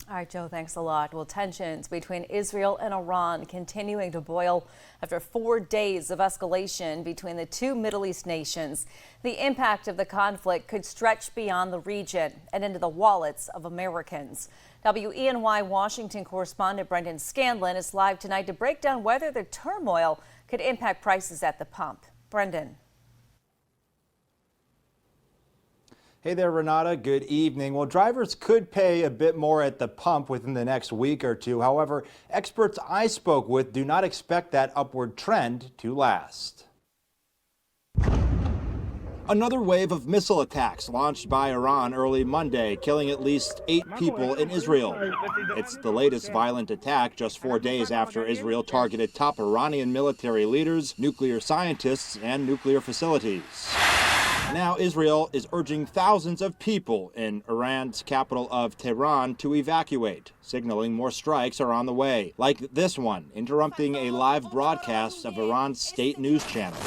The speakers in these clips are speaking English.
All right, Joe, thanks a lot. Well, tensions between Israel and Iran continuing to boil after 4 days of escalation between the two Middle East nations. The impact of the conflict could stretch beyond the region and into the wallets of Americans. WENY Washington correspondent Brendan Scanlon is live tonight to break down whether the turmoil could impact prices at the pump. Brendan. Hey there, Renata. Good evening. Well, drivers could pay a bit more at the pump within the next week or two. However, experts I spoke with do not expect that upward trend to last. Another wave of missile attacks launched by Iran early Monday, killing at least 8 people in Israel. It's the latest violent attack just 4 days after Israel targeted top Iranian military leaders, nuclear scientists, and nuclear facilities. Now Israel is urging thousands of people in Iran's capital of Tehran to evacuate, signaling more strikes are on the way, like this one, interrupting a live broadcast of Iran's state news channel.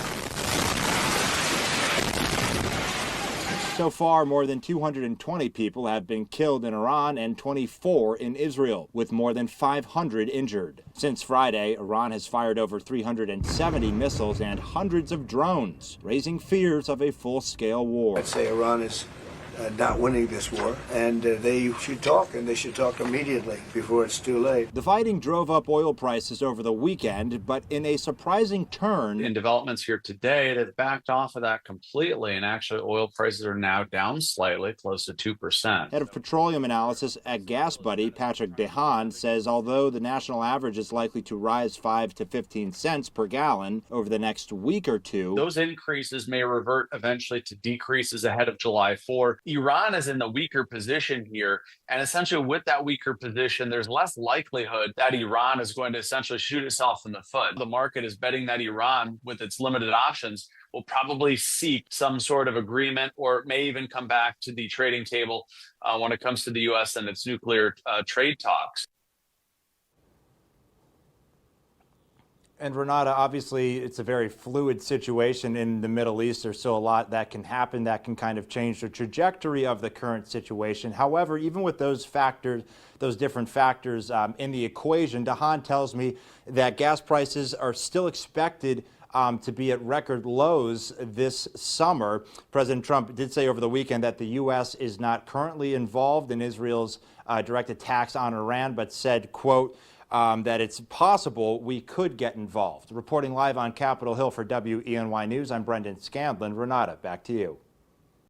So far, more than 220 people have been killed in Iran and 24 in Israel, with more than 500 injured. Since Friday, Iran has fired over 370 missiles and hundreds of drones, raising fears of a full-scale war. I'd say Iran is not winning this war, and they should talk, and they should talk immediately before it's too late. The fighting drove up oil prices over the weekend, but in a surprising turn. In developments here today, they've backed off of that completely, and actually oil prices are now down slightly, close to 2%. Head of petroleum analysis at Gas Buddy, Patrick DeHaan, says although the national average is likely to rise 5 to 15 cents per gallon over the next week or two, those increases may revert eventually to decreases ahead of July 4. Iran is in the weaker position here, and essentially with that weaker position, there's less likelihood that Iran is going to essentially shoot itself in the foot. The market is betting that Iran, with its limited options, will probably seek some sort of agreement or may even come back to the trading table when it comes to the U.S. and its nuclear trade talks. And Renata, obviously, it's a very fluid situation in the Middle East. There's still a lot that can happen that can kind of change the trajectory of the current situation. However, even with those factors, those different factors in the equation, DeHaan tells me that gas prices are still expected to be at record lows this summer. President Trump did say over the weekend that the U.S. is not currently involved in Israel's direct attacks on Iran, but said, quote, that it's possible we could get involved. Reporting live on Capitol Hill for WENY News, I'm Brendan Scanlon. Renata, back to you.